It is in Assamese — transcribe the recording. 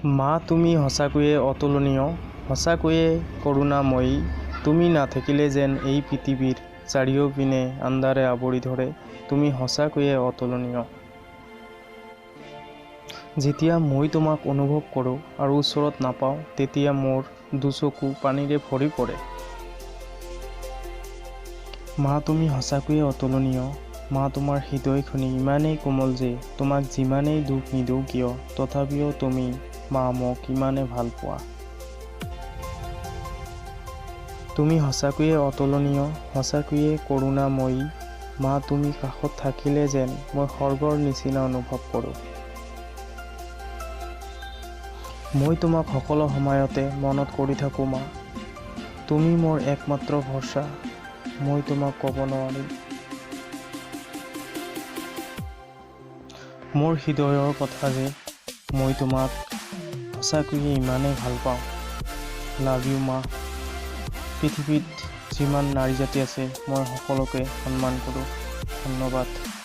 মা তুমি সঁচাকৈয়ে অতুলনীয়, সঁচাকৈয়ে কৰুণাময়ী। তুমি নাথাকিলে যেন এই পৃথিৱীৰ চাৰিওপিনে আন্ধাৰে আৱৰি ধৰে। তুমি সঁচাকৈয়ে অতুলনীয়। যেতিয়া মই তোমাক অনুভৱ কৰোঁ আৰু ওচৰত নাপাওঁ, তেতিয়া মোৰ দুচকু পানীৰে ভৰি পৰে। মা তুমি সঁচাকৈয়ে অতুলনীয়। মা তোমাৰ হৃদয়খনি ইমানেই কোমল যে তোমাক যিমানেই দুখ নিদিওঁ কিয়, তথাপিও তুমি মা মোক ইমানে ভাল পোৱা। তুমি সঁচাকৈয়ে অতুলনীয়, সঁচাকৈয়ে কৰুণাময়ী। মা তুমি কাষত থাকিলে যেন মই স্বৰ্গৰ নিচিনা অনুভৱ কৰোঁ। মই তোমাক সকলো সময়তে মনত কৰি থাকোঁ মা। তুমি মোৰ একমাত্ৰ ভৰসা, মই তোমাক ক'ব নোৱাৰিম। মোৰ হৃদয়ৰ কথা যে মই তোমাক সঁচাকৈয়ে ইমানেই ভাল পাওঁ। লাভ ইউ মা। পৃথিৱীত যিমান নাৰী জাতি আছে মই সকলোকে সন্মান কৰোঁ। ধন্যবাদ।